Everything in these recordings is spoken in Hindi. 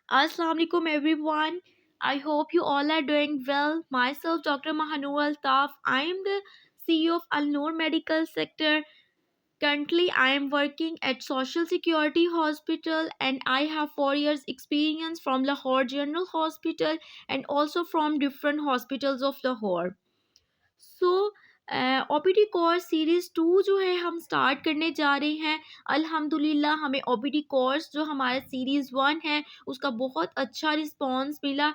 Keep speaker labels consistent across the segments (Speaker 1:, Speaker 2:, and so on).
Speaker 1: Assalamu alaikum everyone. I hope you all are doing well. Myself, Dr. Mahanur Altaf. I am the CEO of Al Noor Medical Sector. Currently, I am working at Social Security Hospital and I have 4 years experience from Lahore General Hospital and also from different hospitals of Lahore. So OPD course series 2 जो है हम स्टार्ट करने जा रहे हैं। अल्हम्दुलिल्लाह हमें ओपीडी कोर्स जो हमारा सीरीज़ 1 है उसका बहुत अच्छा रिस्पॉन्स मिला।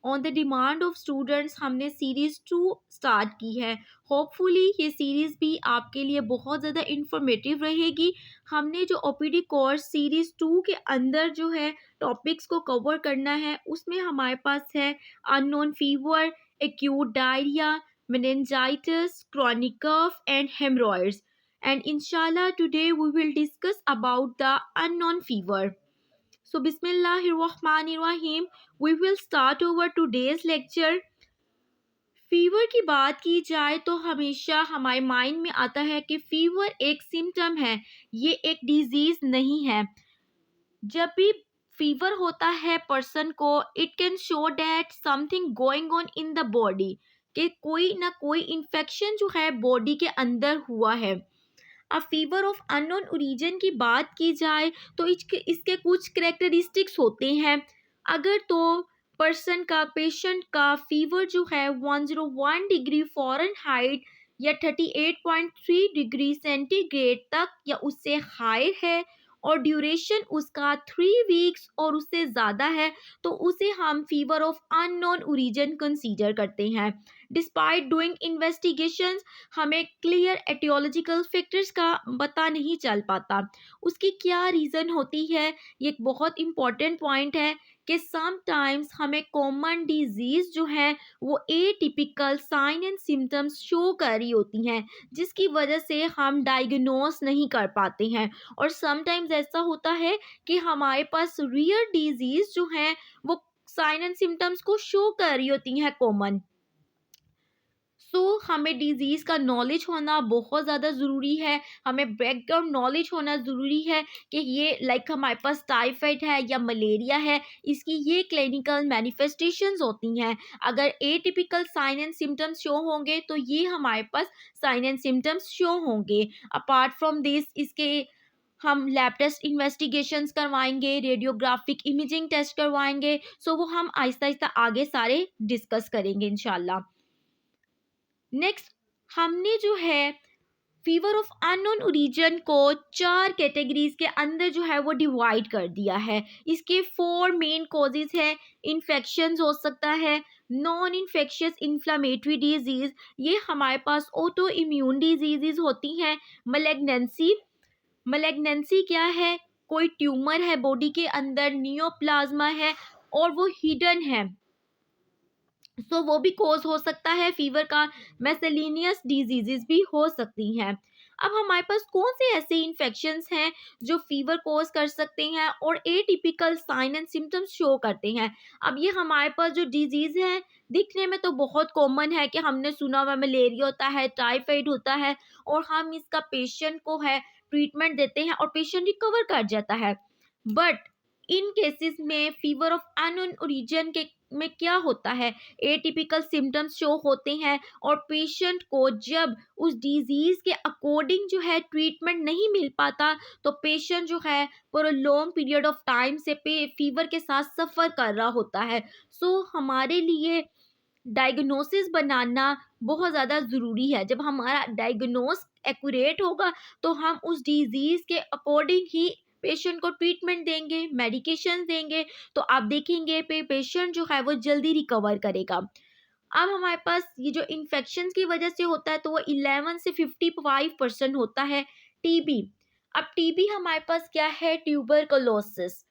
Speaker 1: On the demand of students हमने सीरीज़ 2 स्टार्ट की है। होपफुली ये सीरीज़ भी आपके लिए बहुत ज़्यादा इंफॉर्मेटिव रहेगी। हमने जो ओपीडी कोर्स सीरीज़ 2 के अंदर जो है टॉपिक्स को कवर करना है उसमें हमारे पास है unknown fever, acute diarrhoea, meningitis, chronic cough, and hemorrhoids. And inshallah, today we will discuss about the unknown fever. So, Bismillahirrahmanirrahim, we will start our today's lecture. Fever की बात की जाए तो हमेशा हमारे माइंड में आता है कि फीवर एक सिम्टम है, ये एक डिजीज नहीं है। जब भी फीवर होता है पर्सन को, it can show that something going on in the body, कि कोई ना कोई इन्फेक्शन जो है बॉडी के अंदर हुआ है। अब फीवर ऑफ अननोन ओरिजिन की बात की जाए तो इसके कुछ करेक्टरिस्टिक्स होते हैं। अगर तो पर्सन का पेशेंट का फीवर जो है 101 डिग्री फ़ारेनहाइट या 38.3 डिग्री सेंटीग्रेड तक या उससे हाई है और ड्यूरेशन उसका 3 वीक्स और उससे ज़्यादा है, तो उसे हम fever of unknown origin consider करते हैं। डिस्पाइट डूइंग इन्वेस्टिगेशंस हमें क्लियर एटियोलॉजिकल फैक्टर्स का पता नहीं चल पाता। उसकी क्या रीज़न होती है, ये एक बहुत इंपॉर्टेंट पॉइंट है कि समटाइम्स हमें कॉमन डिजीज़ जो है वो atypical sign and symptoms show कर रही होती हैं, जिसकी वजह से हम डायग्नोस नहीं कर पाते हैं। और समटाइम्स ऐसा होता है कि हमारे पास रियल डिजीज़ जो हैं वो साइन एंड सिम्टम्स को शो कर रही होती हैं कॉमन। हमें डिज़ीज़ का नॉलेज होना बहुत ज़्यादा ज़रूरी है। हमें बैकग्राउंड नॉलेज होना ज़रूरी है कि ये लाइक हमारे पास टाइफाइड है या मलेरिया है, इसकी ये क्लिनिकल मैनिफेस्टेशंस होती हैं। अगर atypical sign and symptoms show होंगे तो ये हमारे पास साइन एंड सिम्टम्स शो होंगे। अपार्ट फ्रॉम दिस इसके हम लैब टेस्ट इन्वेस्टिगेशंस करवाएंगे, रेडियोग्राफिक इमेजिंग टेस्ट करवाएंगे। वो हम आहिस्ता आहिस्ता आगे सारे डिस्कस करेंगे इंशाल्लाह। नेक्स्ट हमने जो है फीवर ऑफ अननोन ओरिजिन को 4 कैटेगरीज के अंदर जो है वो डिवाइड कर दिया है। इसके 4 मेन कॉजेज हैं। इन्फेक्शंस हो सकता है, नॉन इन्फेक्शियस इन्फ्लामेटरी डिजीज, ये हमारे पास ऑटो इम्यून डिजीजेज होती हैं। मलेग्नेंसी, मलेग्नेंसी क्या है, कोई ट्यूमर है बॉडी के अंदर, नियोप्लाज्मा है और वो हिडन है, वो भी कोज हो सकता है फीवर का। मेसेलिनियस डिजीजेस भी हो सकती हैं। अब हमारे पास कौन से ऐसे इन्फेक्शंस हैं जो फीवर कोज कर सकते हैं और atypical sign and symptoms show करते हैं। अब ये हमारे पास जो डिजीज है दिखने में तो बहुत कॉमन है कि हमने सुना हुआ मलेरिया होता है, टाइफाइड होता है और हम इसका पेशेंट को है ट्रीटमेंट देते हैं और पेशेंट रिकवर कर जाता है। बट इन केसेस में फीवर ऑफ अननोन ओरिजिन के में क्या होता है, एटिपिकल सिम्टम्स शो होते हैं और पेशेंट को जब उस डिजीज़ के अकॉर्डिंग जो है ट्रीटमेंट नहीं मिल पाता तो पेशेंट जो है for a long period of time से फीवर के साथ सफ़र कर रहा होता है। हमारे लिए डायग्नोसिस बनाना बहुत ज़्यादा ज़रूरी है। जब हमारा डायग्नोस एक्यूरेट होगा तो हम उस डिज़ीज़ के अकॉर्डिंग ही पेशेंट को ट्रीटमेंट देंगे, मेडिकेशन देंगे, तो आप देखेंगे पेशेंट जो है वो जल्दी रिकवर करेगा। अब हमारे पास ये जो इन्फेक्शंस की वजह से होता है तो वो 11 से 55% होता है। टीबी, अब टीबी हमारे पास क्या है, ट्यूबरकुलोसिस।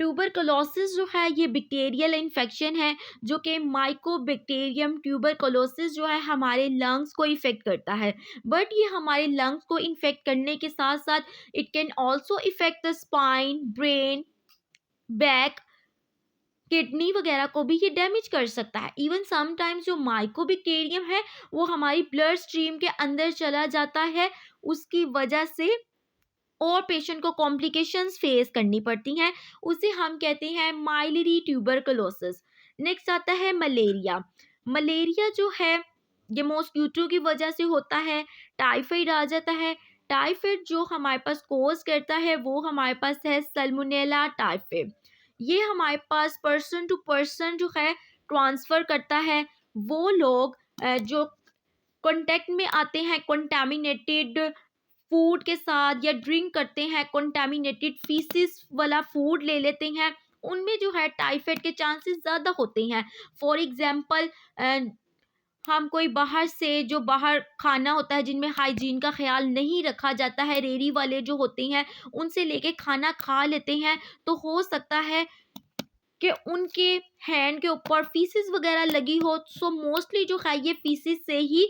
Speaker 1: ट्यूबरकुलोसिस जो है ये बैक्टीरियल इन्फेक्शन है जो कि माइकोबैक्टीरियम ट्यूबरकुलोसिस जो है हमारे लंग्स को इफ़ेक्ट करता है। बट ये हमारे लंग्स को इन्फेक्ट करने के साथ साथ it can also effect the spine, brain, back, kidney वगैरह को भी ये डैमेज कर सकता है। इवन समटाइम्स जो माइकोबैक्टीरियम है वो हमारी ब्लड स्ट्रीम के अंदर चला जाता है, उसकी वजह से और पेशेंट को कॉम्प्लिकेशंस फेस करनी पड़ती हैं, उसे हम कहते हैं माइलरी ट्यूबरकुलोसिस। नेक्स्ट आता है मलेरिया। मलेरिया जो है ये मॉस्किटो की वजह से होता है। टाइफाइड आ जाता है। टाइफाइड जो हमारे पास कोज करता है वो हमारे पास है सल्मोनेला टाइफाइड। ये हमारे पास पर्सन टू पर्सन जो है ट्रांसफ़र करता है। वो लोग जो कांटेक्ट में आते हैं कंटामिनेटेड फूड के साथ या ड्रिंक करते हैं कंटामिनेटेड फीसिस वाला फूड ले लेते हैं, उनमें जो है टाइफाइड के चांसेस ज़्यादा होते हैं। फॉर एग्जांपल हम कोई बाहर से जो बाहर खाना होता है जिनमें हाइजीन का ख्याल नहीं रखा जाता है, रेहड़ी वाले जो होते हैं उनसे लेके खाना खा लेते हैं, तो हो सकता है कि उनके हैंड के ऊपर फीसिस वगैरह लगी हो। सो मोस्टली जो है ये फीसिस से ही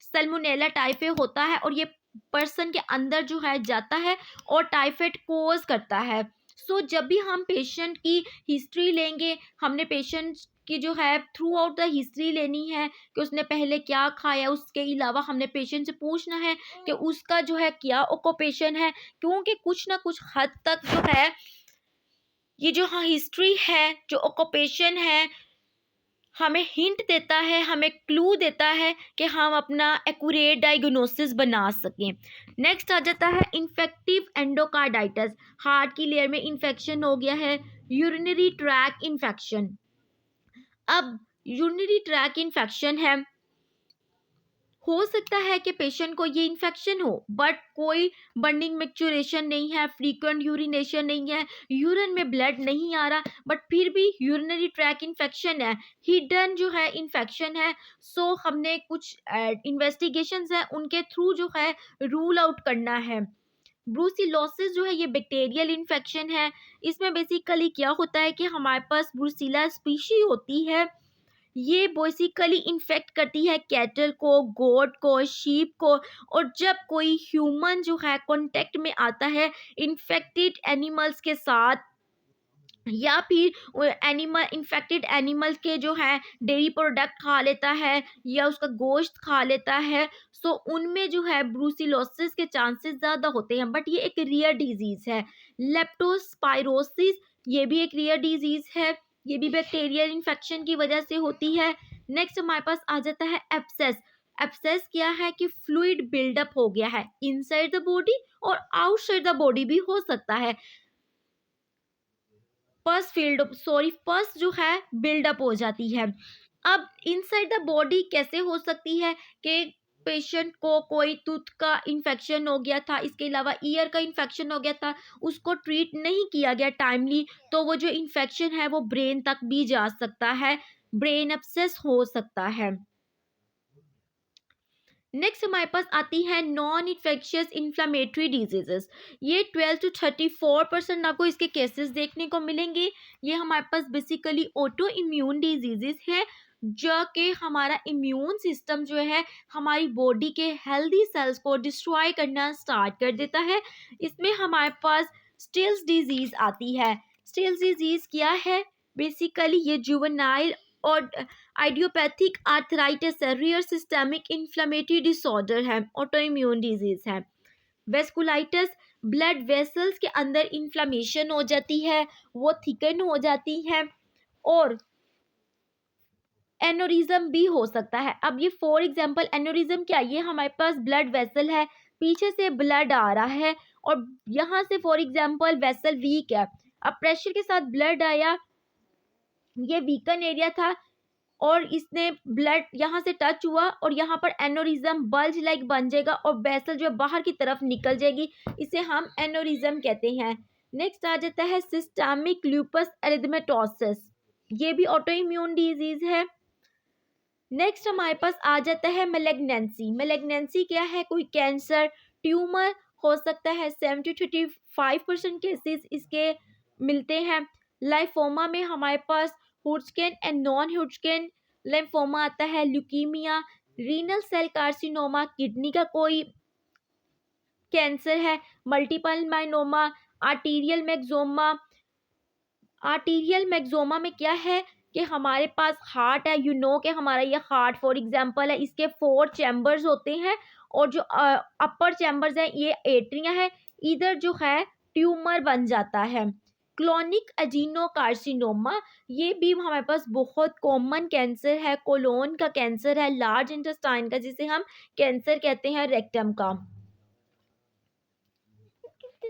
Speaker 1: सल्मोनेला टाइफाइड होता है और ये पर्सन के अंदर जो है जाता है और टाइफाइड कोज करता है। सो जब भी हम पेशेंट की हिस्ट्री लेंगे, हमने पेशेंट की जो है थ्रू आउट द हिस्ट्री लेनी है कि उसने पहले क्या खाया। उसके अलावा हमने पेशेंट से पूछना है कि उसका जो है क्या ऑक्यूपेशन है, क्योंकि कुछ ना कुछ हद तक जो है ये जो हाँ हिस्ट्री है, जो ऑक्यूपेशन है, हमें हिंट देता है, हमें क्लू देता है कि हम अपना एक्यूरेट डायग्नोसिस बना सकें। नेक्स्ट आ जाता है इन्फेक्टिव एंडोकार्डाइटिस। हार्ट की लेयर में इन्फेक्शन हो गया है। Urinary track infection. अब यूरिनरी ट्रैक इन्फेक्शन है, हो सकता है कि पेशेंट को ये इन्फेक्शन हो बट कोई बर्निंग मैक्चुरेशन नहीं है, फ्रीक्वेंट यूरिनेशन नहीं है, यूरिन में ब्लड नहीं आ रहा, बट फिर भी यूरिनरी ट्रैक इन्फेक्शन है, हिडन जो है इन्फेक्शन है। सो हमने कुछ इन्वेस्टिगेशंस है उनके थ्रू जो है रूल आउट करना है। ब्रूसिलोसिस जो है ये बैक्टीरियल इन्फेक्शन है। इसमें बेसिकली क्या होता है कि हमारे पास ब्रूसिला स्पीशी होती है, ये बेसिकली इन्फेक्ट करती है कैटल को, गोट को, शीप को। और जब कोई ह्यूमन जो है कांटेक्ट में आता है इन्फेक्टेड एनिमल्स के साथ या फिर एनिमल इन्फेक्टेड एनिमल के जो है डेयरी प्रोडक्ट खा लेता है या उसका गोश्त खा लेता है, सो उनमें जो है ब्रूसिलोसिस के चांसेस ज़्यादा होते हैं, बट ये एक रियर डिजीज़ है। लेप्टोस्पाइरोसिस ये भी एक रियर डिजीज़ है, ये भी बैक्टीरियल इन्फेक्शन की वजह से होती है। नेक्स्ट हमारे पास आ जाता है एब्सेस। एब्सेस क्या है कि फ्लूइड बिल्डअप हो गया है इनसाइड द बॉडी और आउटसाइड द बॉडी भी हो सकता है। पस जो है बिल्डअप हो जाती है। अब इनसाइड द बॉडी कैसे हो सकती है कि पेशेंट को कोई टूथ का इन्फेक्शन हो गया था, इसके अलावा ईयर का इन्फेक्शन हो गया था, उसको ट्रीट नहीं किया गया टाइमली, तो वो जो इन्फेक्शन है वो ब्रेन तक भी जा सकता है, ब्रेन एब्सेस हो सकता है। नेक्स्ट हमारे पास आती है नॉन इन्फेक्शियस इन्फ्लामेटरी डिजीजेस। ये 12 to 34% आपको इसके केसेस देखने को मिलेंगे। ये हमारे पास बेसिकली ऑटो इम्यून डिजीजेस है, जो कि हमारा इम्यून सिस्टम जो है हमारी बॉडी के हेल्दी सेल्स को डिस्ट्रॉय करना स्टार्ट कर देता है। इसमें हमारे पास स्टिल्स डिजीज आती है। स्टिल्स डिजीज क्या है? बेसिकली ये जुवेनाइल और आइडियोपैथिक आर्थराइटिस है, रेयर सिस्टेमिक इन्फ्लेमेटरी डिसऑर्डर है, ऑटो इम्यून डिजीज है। वेस्कुलाइटिस ब्लड वेसल्स के अंदर इन्फ्लेमेशन हो जाती है, वो थिकन हो जाती है और एनोरिज्म भी हो सकता है। अब ये फॉर एग्जांपल एनोरिज्म क्या, ये हमारे पास ब्लड वेसल है, पीछे से ब्लड आ रहा है और यहाँ से फॉर एग्जांपल वेसल वीक है, अब प्रेशर के साथ ब्लड आया, ये वीकन एरिया था और इसने ब्लड यहाँ से टच हुआ और यहाँ पर एनोरिज्म बल्ज लाइक बन जाएगा और वेसल जो है बाहर की तरफ निकल जाएगी, इसे हम एनोरिज्म कहते हैं। नेक्स्ट आ जाता है सिस्टेमिक लूपस एरिथमेटोसिस, ये भी ऑटो इम्यून डिजीज है। नेक्स्ट हमारे पास आ जाता है मैलिग्नेंसी। मैलिग्नेंसी क्या है? कोई कैंसर ट्यूमर हो सकता है। 70-35% केसेस इसके मिलते हैं। लाइफोमा में हमारे पास Hodgkin and non Hodgkin lymphoma आता है, leukaemia, renal cell carcinoma, kidney का कोई कैंसर है, मल्टीपल माइनोमा, आर्टीरियल मैक्सोमा। आर्टीरियल मैक्सोमा में क्या है कि हमारे पास हार्ट है, कि हमारा ये हार्ट फॉर एग्जांपल है, इसके 4 चैम्बर्स होते हैं और जो अपर चैम्बर्स हैं ये एट्रिया है, इधर जो है ट्यूमर बन जाता है। क्लोनिक एजिनोकार्सिनोमा, ये भी हमारे पास बहुत कॉमन कैंसर है, कोलोन का कैंसर है, लार्ज इंटेस्टाइन का जिसे हम कैंसर कहते हैं, रेक्टम का,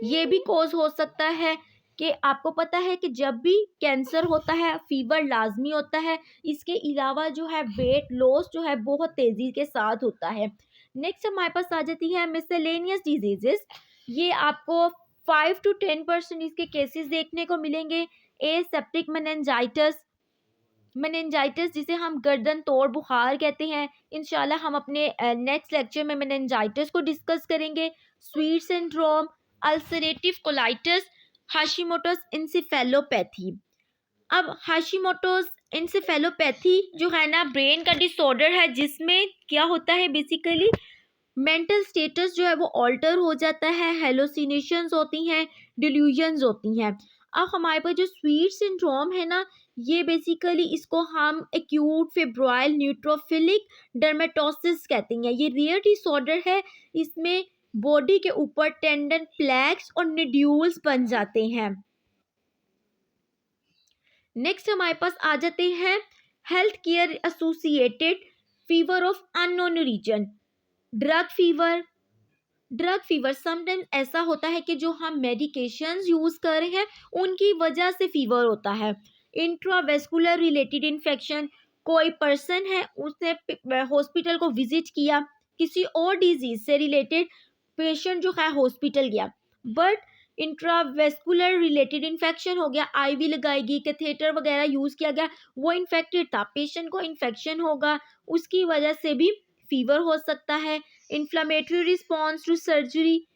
Speaker 1: ये भी कॉज हो सकता है। कि आपको पता है कि जब भी कैंसर होता है फीवर लाजमी होता है, इसके अलावा जो है वेट लॉस जो है बहुत तेजी के साथ होता है। नेक्स्ट हमारे पास आ जाती है मिसलेनियस डिजीजेस। ये आपको 5 to 10% इसके केसेस देखने को मिलेंगे। एसेप्टिक मेनिंजाइटिस, मेनिंजाइटिस जिसे हम गर्दन तोड़ बुखार कहते हैं, इंशाल्लाह हम अपने नेक्स्ट लेक्चर में मेनिंजाइटिस को डिस्कस करेंगे। Sweet syndrome, ulcerative colitis, Hashimoto's encephalopathy. अब हाशिमोटोस इंसेफेलोपैथी जो है ना ब्रेन का डिसऑर्डर है, जिसमें क्या होता है बेसिकली मेंटल स्टेटस जो है वो ऑल्टर हो जाता है, हेलोसिनेशंस होती हैं, डिल्यूजन्स होती हैं। अब हमारे पास जो स्वीट सिंड्रोम है ना, ये बेसिकली इसको हम एक्यूट फेब्राइल न्यूट्रोफिलिक डर्मेटोसिस कहते हैं। ये रेयर डिसऑर्डर है, इसमें बॉडी के ऊपर टेंडन प्लैक्स और निड्यूल्स बन जाते हैं। नेक्स्ट हमारे पास आ जाते हैं health care associated fever of unknown reason. Drug fever, drug fever sometimes ऐसा होता है कि जो हम मेडिकेशंस यूज कर रहे हैं उनकी वजह से फीवर होता है। इंट्रावेस्कुलर रिलेटेड इन्फेक्शन, कोई पर्सन है उसने हॉस्पिटल को विजिट किया, किसी और डिजीज से रिलेटेड पेशेंट जो है हॉस्पिटल गया, बट इंट्रावेस्कुलर रिलेटेड इन्फेक्शन हो गया, आईवी लगाएगी, कैथेटर वगैरह यूज किया गया, वो इन्फेक्टेड था, पेशेंट को इन्फेक्शन होगा, उसकी वजह से भी फीवर हो सकता है। Inflammatory response to surgery.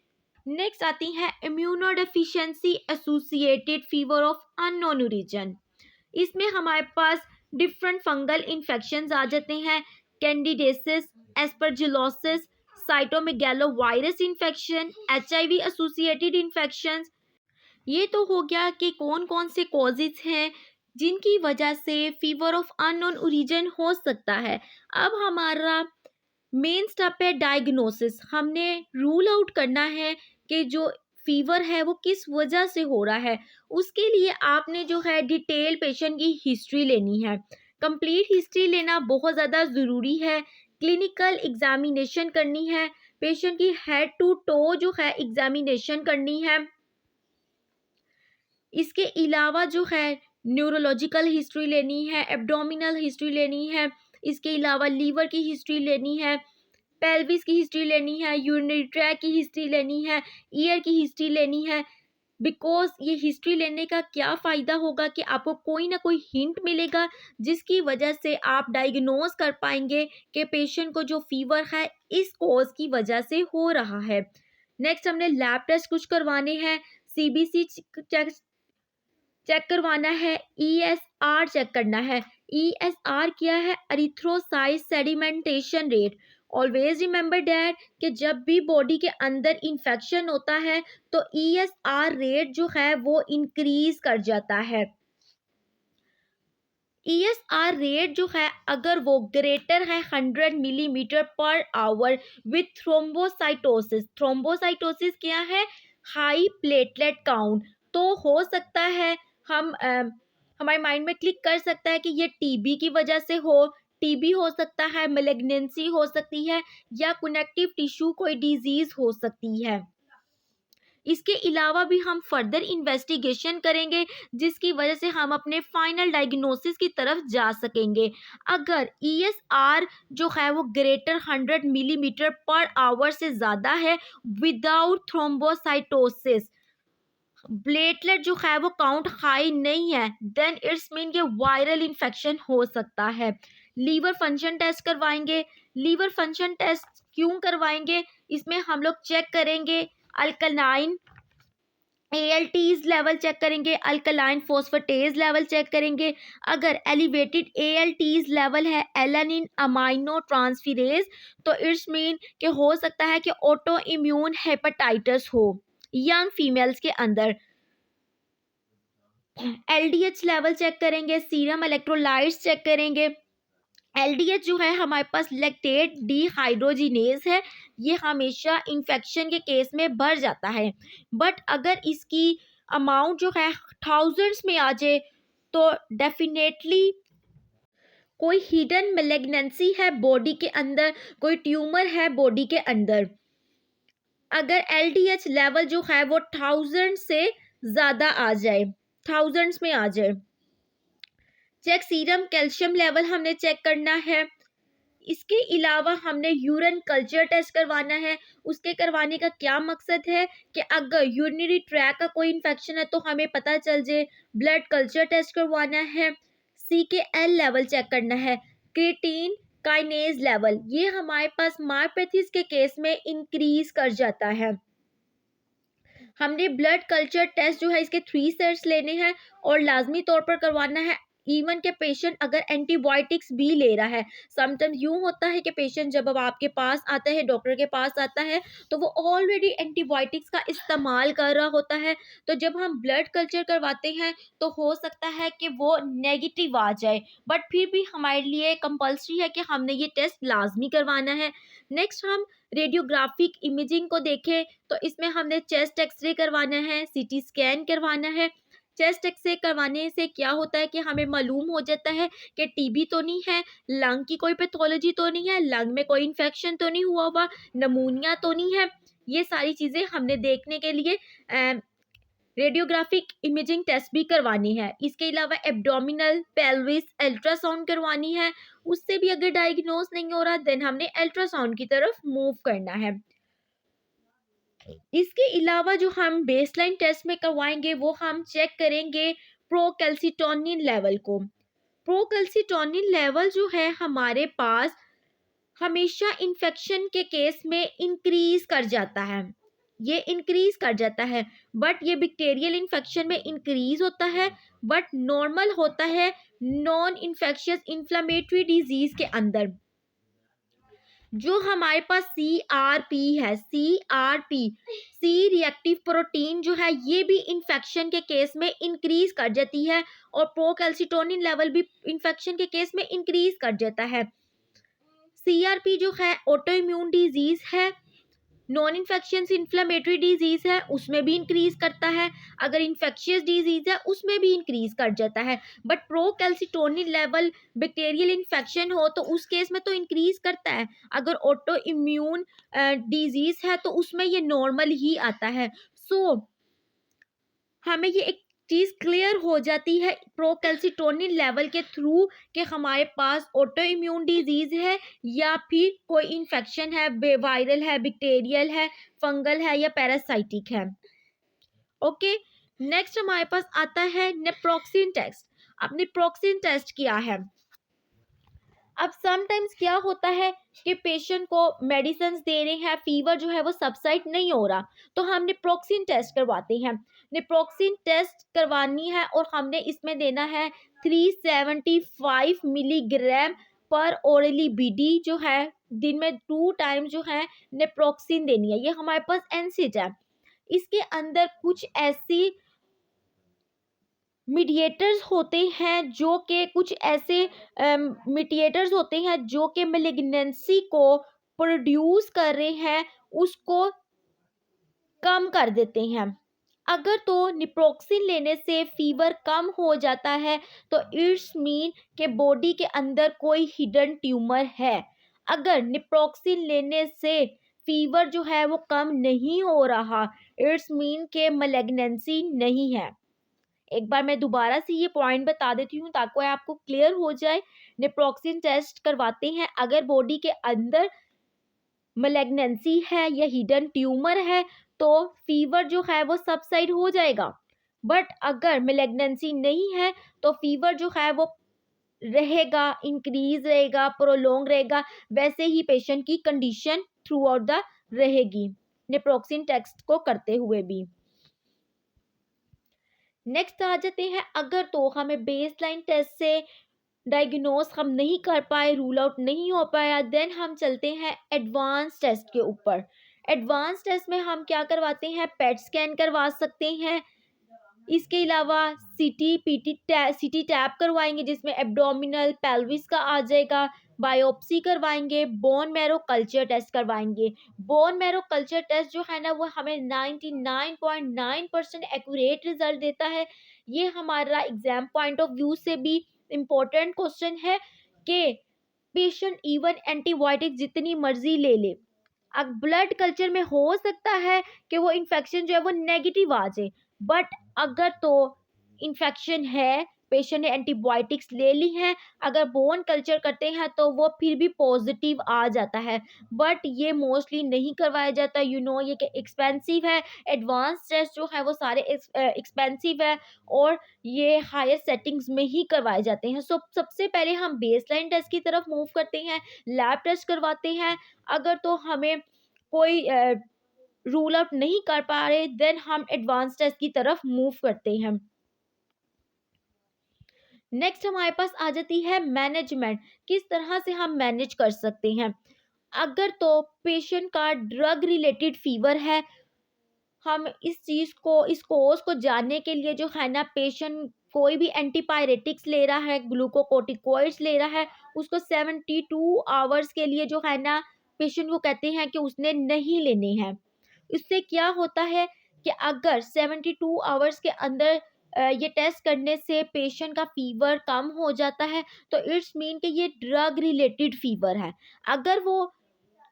Speaker 1: Next आती है immunodeficiency associated fever of unknown origin. इसमें हमारे पास डिफरेंट फंगल इन्फेक्शंस आ जाते हैं, candidiasis, aspergillosis, cytomegalovirus infection, HIV associated infections. ये तो हो गया कि कौन कौन से कॉजेज हैं जिनकी वजह से फीवर ऑफ अननोन ओरिजिन हो सकता है। अब हमारा मेन स्टेप है डायग्नोसिस। हमने रूल आउट करना है कि जो फीवर है वो किस वजह से हो रहा है। उसके लिए आपने जो है डिटेल पेशेंट की हिस्ट्री लेनी है, कंप्लीट हिस्ट्री लेना बहुत ज़्यादा ज़रूरी है। क्लिनिकल एग्जामिनेशन करनी है, पेशेंट की हेड टू टो जो है एग्जामिनेशन करनी है। इसके अलावा जो है न्यूरोलॉजिकल हिस्ट्री लेनी है, एब्डोमिनल हिस्ट्री लेनी है, इसके अलावा लीवर की हिस्ट्री लेनी है, पेल्विस की हिस्ट्री लेनी है, यूरिनरी ट्रैक की हिस्ट्री लेनी है, ईयर की हिस्ट्री लेनी है। बिकॉज ये हिस्ट्री लेने का क्या फ़ायदा होगा कि आपको कोई ना कोई हिंट मिलेगा जिसकी वजह से आप डायग्नोज कर पाएंगे कि पेशेंट को जो फीवर है इस कॉज की वजह से हो रहा है। नेक्स्ट हमने लैब टेस्ट कुछ करवाने हैं, सीबीसी चेक करवाना है, ईएसआर चेक करना है। ईएसआर क्या है? Erythrocyte sedimentation rate. Always remember that कि जब भी बॉडी के अंदर इन्फेक्शन होता है तो ईएसआर रेट जो है वो इंक्रीज कर जाता है। ईएसआर रेट जो है अगर वो ग्रेटर है 100 millimetre per hour with thrombocytosis. Thrombocytosis क्या है? High platelet count. तो हो सकता है हम हमारे माइंड में क्लिक कर सकता है कि ये टीबी की वजह से हो, टीबी हो सकता है, मैलिग्नेंसी हो सकती है, या कनेक्टिव टिश्यू कोई डिजीज हो सकती है। इसके अलावा भी हम फर्दर इन्वेस्टिगेशन करेंगे जिसकी वजह से हम अपने फाइनल डायग्नोसिस की तरफ जा सकेंगे। अगर ईएसआर जो है वो ग्रेटर 100 मिलीमीटर पर आवर से ज़्यादा है विदाउट थ्रोम्बोसाइटोसिस, प्लेटलेट जो है वो काउंट हाई नहीं है, देन इट्स मीन ये वायरल इन्फेक्शन हो सकता है। लीवर फंक्शन टेस्ट करवाएंगे। लीवर फंक्शन टेस्ट क्यों करवाएंगे? इसमें हम लोग चेक करेंगे अल्कलाइन एएलटीज लेवल चेक करेंगे, अल्कलाइन फोस्फेटेज लेवल चेक करेंगे। अगर एलिवेटेड एएलटीज लेवल है एलानिन अमाइनो ट्रांसफिरेज, तो इट्स मीन कि हो सकता है कि ऑटो इम्यून हेपेटाइटिस हो यंग फीमेल्स के अंदर। एलडीएच लेवल चेक करेंगे, सीरम इलेक्ट्रोलाइट्स चेक करेंगे। एलडीएच जो है हमारे पास लैक्टेट डिहाइड्रोजिनेज है, ये हमेशा इन्फेक्शन के केस में बढ़ जाता है। बट अगर इसकी अमाउंट जो है थाउजेंड्स में आ जाए तो डेफिनेटली कोई हिडन मैलिग्नेंसी है बॉडी के अंदर, कोई ट्यूमर है बॉडी के अंदर। अगर LDH लेवल जो है वो 1000 से ज़्यादा आ जाए, थाउजेंड्स में आ जाए। चेक सीरम कैल्शियम लेवल हमने चेक करना है। इसके अलावा हमने यूरिन कल्चर टेस्ट करवाना है। उसके करवाने का क्या मकसद है कि अगर यूरिनरी ट्रैक का कोई इन्फेक्शन है तो हमें पता चल जाए। ब्लड कल्चर टेस्ट करवाना है। CKL लेवल चेक करना है। क्रिएटिन काइनेज लेवल, ये हमारे पास मायोपैथीज के केस में इंक्रीज कर जाता है। हमने ब्लड कल्चर टेस्ट जो है इसके 3 सेट्स लेने हैं और लाजमी तौर पर करवाना है। इवन के पेशेंट अगर एंटीबायोटिक्स भी ले रहा है, समटाइम्स यूँ होता है कि पेशेंट जब अब आपके पास आता है, डॉक्टर के पास आता है, तो वो ऑलरेडी एंटीबायोटिक्स का इस्तेमाल कर रहा होता है। तो जब हम ब्लड कल्चर करवाते हैं तो हो सकता है कि वो नेगेटिव आ जाए, बट फिर भी हमारे लिए कंपल्सरी है कि हमने ये टेस्ट लाजमी करवाना है। नेक्स्ट हम रेडियोग्राफिक इमेजिंग को देखें तो इसमें हमने चेस्ट एक्सरे करवाना है, CT स्कैन करवाना है। चेस्ट एक्सरे करवाने से क्या होता है कि हमें मालूम हो जाता है कि TB तो नहीं है, लंग की कोई पैथोलॉजी तो नहीं है, लंग में कोई इन्फेक्शन तो नहीं हुआ, नमूनिया तो नहीं है। ये सारी चीज़ें हमने देखने के लिए रेडियोग्राफिक इमेजिंग टेस्ट भी करवानी है। इसके अलावा एब्डोमिनल, पेल्विस, अल्ट्रासाउंड करवानी है। उससे भी अगर डायग्नोज नहीं हो रहा देन हमने अल्ट्रासाउंड की तरफ मूव करना है। इसके अलावा जो हम बेसलाइन टेस्ट में करवाएंगे वो हम चेक करेंगे प्रोकैल्सिटोनिन लेवल को। प्रोकैल्सिटोनिन लेवल जो है हमारे पास हमेशा इन्फेक्शन के केस में इंक्रीज कर जाता है, ये इंक्रीज कर जाता है। बट ये बैक्टीरियल इन्फेक्शन में इंक्रीज होता है, बट नॉर्मल होता है नॉन इन्फेक्शियस इन्फ्लेमेटरी डिजीज के अंदर। जो हमारे पास CRP है, सी रिएक्टिव प्रोटीन जो है ये भी इन्फेक्शन के केस में इंक्रीज कर जाती है और प्रोकैल्सिटोनिन लेवल भी इन्फेक्शन के केस में इंक्रीज कर जाता है। CRP जो है ऑटो इम्यून डिजीज है, नॉन इन्फेक्शियस इन्फ्लेमेटरी डिजीज है, उसमें भी इंक्रीज करता है। अगर इन्फेक्शियस डिजीज है उसमें भी इंक्रीज कर जाता है। बट प्रोकैल्सिटोनिन लेवल बैक्टीरियल इन्फेक्शन हो तो उस केस में तो इंक्रीज करता है। अगर ऑटो इम्यून डिजीज है तो उसमें ये नॉर्मल ही आता है। सो हमें ये एक चीज़ क्लियर हो जाती है प्रोकैल्सिटोनिन लेवल के थ्रू कि हमारे पास ऑटो इम्यून डिजीज़ है या फिर कोई इन्फेक्शन है, वायरल है, बैक्टीरियल है, फंगल है या पैरासाइटिक है। ओके, नेक्स्ट हमारे पास आता है नेप्रोक्सिन टेस्ट। अब नेप्रोक्सिन टेस्ट क्या है? अब समटाइम्स क्या होता है कि पेशेंट को मेडिसिन दे रहे हैं, फीवर जो है वो सबसाइड नहीं हो रहा, तो हम नेप्रोक्सिन टेस्ट करवाते हैं। नेप्रोक्सिन टेस्ट करवानी है और हमने इसमें देना है 375 मिलीग्राम पर ओरली BD जो है दिन में 2 टाइम जो है नेप्रोक्सिन देनी है। ये हमारे पास एनसिज है। इसके अंदर कुछ ऐसी मीडिएटर्स होते हैं जो कि कुछ ऐसे मीडिएटर्स होते हैं जो कि मैलिग्नेंसी को प्रोड्यूस कर रहे हैं, उसको कम कर देते हैं। अगर तो नेप्रोक्सिन लेने से फीवर कम हो जाता है तो इट्स मीन के बॉडी के अंदर कोई हिडन ट्यूमर है। अगर नेप्रोक्सिन लेने से फीवर जो है वो कम नहीं हो रहा, इट्स मीन के मैलिग्नेंसी नहीं है। एक बार मैं दोबारा से ये पॉइंट बता देती हूँ ताकि आपको क्लियर हो जाए। नेप्रोक्सिन टेस्ट करवाते हैं अगर बॉडी के अंदर मैलिग्नेंसी है या हिडन ट्यूमर है तो फीवर जो है वो सबसाइड हो जाएगा। बट अगर मैलिग्नेंसी नहीं है तो फीवर जो है वो रहेगा, इंक्रीज रहेगा, प्रोलोंग रहेगा, वैसे ही पेशेंट की कंडीशन थ्रू आउट द रहेगी नेप्रोक्सिन टेस्ट को करते हुए भी। नेक्स्ट आ जाते हैं, अगर तो हमें बेसलाइन टेस्ट से डायग्नोस हम नहीं कर पाए, रूल आउट नहीं हो पाया, देन हम चलते हैं एडवांस टेस्ट के ऊपर। एडवांस टेस्ट में हम क्या करवाते हैं? पेट स्कैन करवा सकते हैं। इसके अलावा CT टैप करवाएंगे जिसमें एब्डोमिनल, पेल्विस का आ जाएगा, बायोप्सी करवाएंगे, बोन मैरो कल्चर टेस्ट करवाएंगे। बोन मैरो कल्चर टेस्ट जो है ना वो हमें 99.9% एक्यूरेट रिजल्ट देता है। ये हमारा एग्जाम पॉइंट ऑफ व्यू से भी इम्पोर्टेंट क्वेश्चन है कि पेशेंट इवन एंटीबायोटिक जितनी मर्जी ले ले, अब ब्लड कल्चर में हो सकता है कि वो इन्फेक्शन जो है वो नेगेटिव आ जाए, बट अगर तो इन्फेक्शन है, पेशेंट ने एंटीबायोटिक्स ले ली हैं, अगर बोन कल्चर करते हैं तो वो फिर भी पॉजिटिव आ जाता है, बट ये मोस्टली नहीं करवाया जाता। ये कि एक्सपेंसिव है, एडवांस टेस्ट जो है वो सारे एक्सपेंसिव है और ये हायर सेटिंग्स में ही करवाए जाते हैं। सो सबसे पहले हम बेसलाइन टेस्ट की तरफ मूव करते हैं, लैब टेस्ट करवाते हैं। अगर तो हमें कोई रूल आउट नहीं कर पा रहे, देन हम एडवांस टेस्ट की तरफ मूव करते हैं। नेक्स्ट हमारे पास आ जाती है मैनेजमेंट, किस तरह से हम मैनेज कर सकते हैं। अगर तो पेशेंट का ड्रग रिलेटेड फीवर है, हम इस कोर्स को जानने के लिए जो है ना, पेशेंट कोई भी एंटीपायरेटिक्स ले रहा है, ग्लूकोकोर्टिकोइड्स ले रहा है, उसको 72 आवर्स के लिए जो है ना, पेशेंट को कहते हैं कि उसने नहीं लेने हैं। इससे क्या होता है कि अगर 72 आवर्स के अंदर ये टेस्ट करने से पेशेंट का फीवर कम हो जाता है, तो इट्स मीन कि ये ड्रग रिलेटेड फीवर है। अगर वो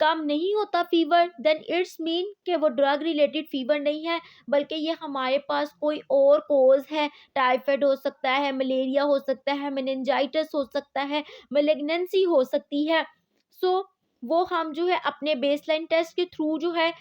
Speaker 1: कम नहीं होता फीवर, देन इट्स मीन कि वो ड्रग रिलेटेड फीवर नहीं है, बल्कि ये हमारे पास कोई और कोज है। टाइफाइड हो सकता है, मलेरिया हो सकता है, मेनिंजाइटिस हो सकता है, मेलिग्नेंसी हो सकती है। सो वो हम जो है अपने बेसलाइन टेस्ट के थ्रू जो है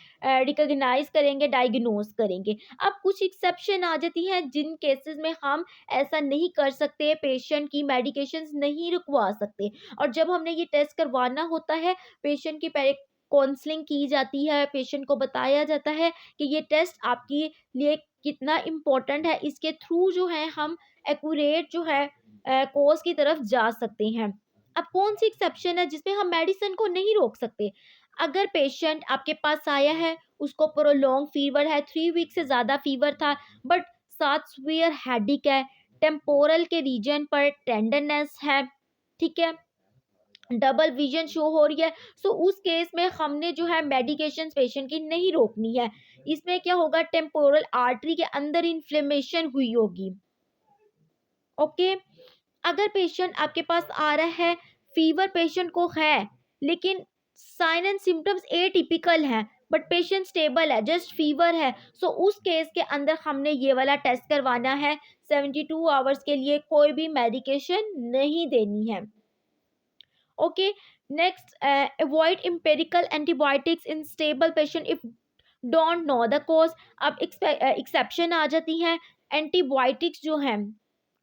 Speaker 1: रिकॉग्नाइज करेंगे, डायग्नोज करेंगे। अब कुछ एक्सेप्शन आ जाती हैं जिन केसेस में हम ऐसा नहीं कर सकते, पेशेंट की मेडिकेशंस नहीं रुकवा सकते, और जब हमने ये टेस्ट करवाना होता है, पेशेंट की पहले काउंसलिंग की जाती है, पेशेंट को बताया जाता है कि ये टेस्ट आपके लिए कितना इम्पोर्टेंट है, इसके थ्रू जो है हम एक्यूरेट जो है कोर्स की तरफ जा सकते हैं। अब कौन सी एक्सेप्शन है जिसमें हम मेडिसिन को नहीं रोक सकते। अगर पेशेंट आपके पास आया है, उसको प्रोलॉन्ग फीवर है, 3 वीक से ज़्यादा फीवर था, बट साथ सीवियर हेडेक है, टेम्पोरल के रीजन पर टेंडरनेस है, ठीक है, डबल विजन शो हो रही है, सो उस केस में हमने जो है मेडिकेशन पेशेंट की नहीं रोकनी है। इसमें क्या होगा, टेम्पोरल आर्टरी के अंदर इन्फ्लेमेशन हुई होगी। ओके, अगर पेशेंट आपके पास आ रहा है, फीवर पेशेंट को है, लेकिन साइन एंड सिम्टम्स एटिपिकल हैं, बट पेशेंट स्टेबल है, जस्ट फीवर है, सो उस केस के अंदर हमने ये वाला टेस्ट करवाना है। 72 आवर्स के लिए कोई भी मेडिकेशन नहीं देनी है। Okay, next, avoid empirical antibiotics in stable patient if don't know the cause. अब एक्सेप्शन आ जाती हैं। एंटीबायोटिक्स जो हैं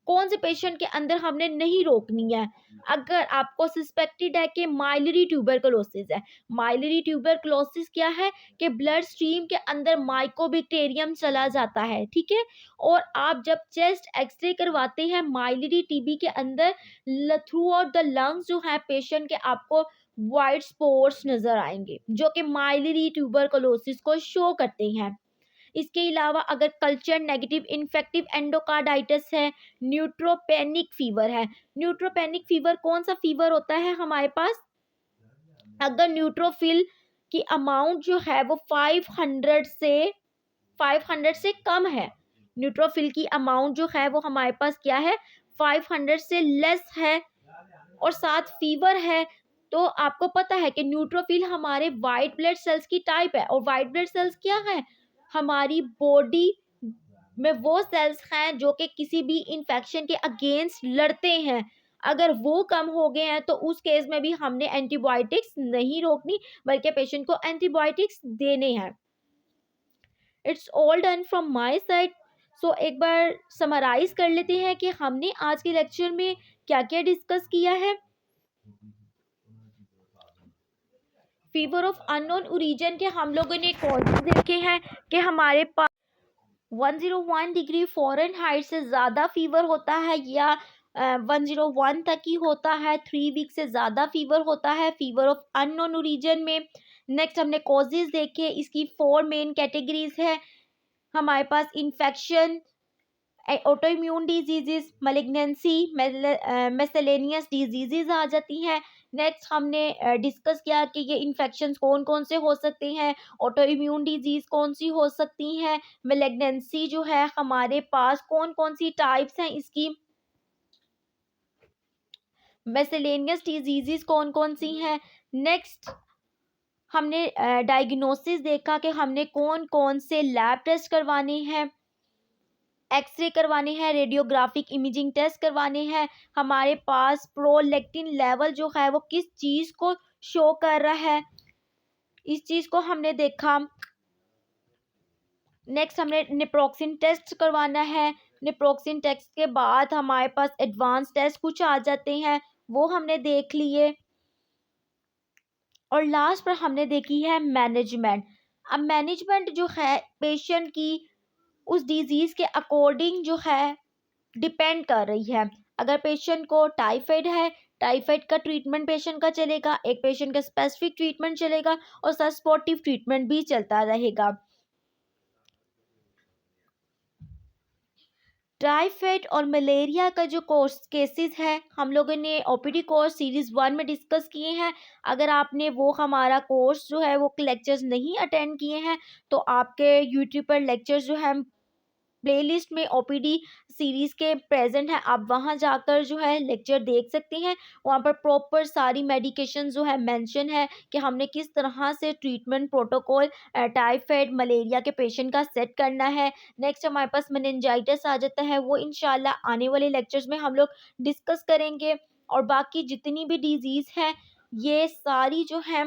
Speaker 1: कौन से पेशेंट के अंदर हमने नहीं रोकनी है। अगर आपको सस्पेक्टेड है कि माइलरी ट्यूबरकुलोसिस है, माइलरी ट्यूबरकुलोसिस क्या है कि ब्लड स्ट्रीम के अंदर माइकोबैक्टीरियम चला जाता है, ठीक है, और आप जब चेस्ट एक्सरे करवाते हैं माइलरी टीबी के अंदर थ्रू आउट द लंग्स जो है पेशेंट के आपको वाइट स्पॉट्स नजर आएंगे जो कि माइलरी ट्यूबरकुलोसिस को शो करते हैं। इसके अलावा अगर कल्चर नेगेटिव इन्फेक्टिव एंडोकार्डाइटिस है, न्यूट्रोपेनिक फीवर है। न्यूट्रोपेनिक फीवर कौन सा फीवर होता है हमारे पास, अगर न्यूट्रोफिल की अमाउंट जो है वो 500 से कम है, न्यूट्रोफिल की अमाउंट जो है वो हमारे पास क्या है, 500 से लेस है, और साथ फीवर है, तो आपको पता है कि न्यूट्रोफिल हमारे वाइट ब्लड सेल्स की टाइप है, और वाइट ब्लड सेल्स क्या है, हमारी बॉडी में वो सेल्स हैं जो कि किसी भी इंफेक्शन के अगेंस्ट लड़ते हैं। अगर वो कम हो गए हैं तो उस केस में भी हमने एंटीबायोटिक्स नहीं रोकनी, बल्कि पेशेंट को एंटीबायोटिक्स देने हैं। It's all done from my side. So एक बार समराइज कर लेते हैं कि हमने आज के लेक्चर में क्या क्या डिस्कस किया है। फीवर ऑफ अननोन ओरिजिन के हम लोगों ने कॉजेज देखे हैं कि हमारे पास 101 डिग्री फ़ारेनहाइट से ज़्यादा फीवर होता है या 101 तक ही होता है, 3 वीक से ज़्यादा फीवर होता है फीवर ऑफ अननोन ओरिजिन में। नेक्स्ट हमने कॉजेज देखे, इसकी 4 मेन कैटेगरीज है हमारे पास, infection, auto immune diseases, malignancy, miscellaneous diseases आ जाती हैं। नेक्स्ट हमने डिस्कस किया कि ये इन्फेक्शंस कौन कौन से हो सकते हैं, ऑटो इम्यून डिजीज़ कौन सी हो सकती हैं, मेलिग्नेंसी जो है हमारे पास कौन कौन सी टाइप्स हैं इसकी, मिसलेनियस डिजीज़ कौन कौन सी हैं। नेक्स्ट हमने डायग्नोसिस देखा कि हमने कौन कौन से लैब टेस्ट करवाने हैं, एक्सरे करवाने हैं, रेडियोग्राफिक इमेजिंग टेस्ट करवाने हैं, हमारे पास प्रोलैक्टिन लेवल जो है वो किस चीज़ को शो कर रहा है, इस चीज़ को हमने देखा। नेक्स्ट हमने नेप्रोक्सिन टेस्ट करवाना है, नेप्रोक्सिन टेस्ट के बाद हमारे पास एडवांस टेस्ट कुछ आ जाते हैं, वो हमने देख लिए। और लास्ट पर हमने देखी है मैनेजमेंट। अब मैनेजमेंट जो है पेशेंट की उस डिजीज़ के अकॉर्डिंग जो है डिपेंड कर रही है। अगर पेशेंट को टाइफाइड है, टाइफाइड का ट्रीटमेंट पेशेंट का चलेगा, एक पेशेंट का स्पेसिफिक ट्रीटमेंट चलेगा और सपोर्टिव ट्रीटमेंट भी चलता रहेगा। टाइफाइड और मलेरिया का जो कोर्स केसेस है हम लोगों ने ओपीडी कोर्स सीरीज़ 1 में डिस्कस किए हैं। अगर आपने वो हमारा कोर्स जो है वो लेक्चर्स नहीं अटेंड किए हैं तो आपके यूट्यूब पर लेक्चर्स जो है प्लेलिस्ट में ओपीडी सीरीज़ के प्रेजेंट है, आप वहां जाकर जो है लेक्चर देख सकते हैं। वहां पर प्रॉपर सारी मेडिकेशन जो है मेंशन है कि हमने किस तरह से ट्रीटमेंट प्रोटोकॉल टाइफाइड मलेरिया के पेशेंट का सेट करना है। नेक्स्ट हमारे पास मेनिंजाइटिस आ जाता है, वो इंशाल्लाह आने वाले लेक्चर्स में हम लोग डिस्कस करेंगे। और बाकी जितनी भी डिजीज़ हैं ये सारी जो है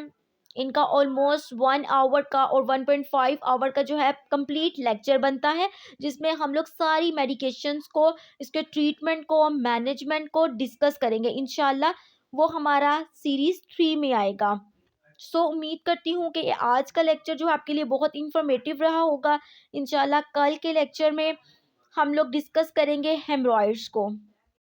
Speaker 1: इनका ऑलमोस्ट 1 आवर का और 1.5 आवर का जो है कंप्लीट लेक्चर बनता है, जिसमें हम लोग सारी मेडिकेशंस को, इसके ट्रीटमेंट को, मैनेजमेंट को डिस्कस करेंगे इंशाल्लाह। वो हमारा सीरीज़ 3 में आएगा। सो उम्मीद करती हूँ कि आज का लेक्चर जो आपके लिए बहुत इंफॉर्मेटिव रहा होगा। इंशाल्लाह कल के लेक्चर में हम लोग डिस्कस करेंगे हेमरॉइड्स को।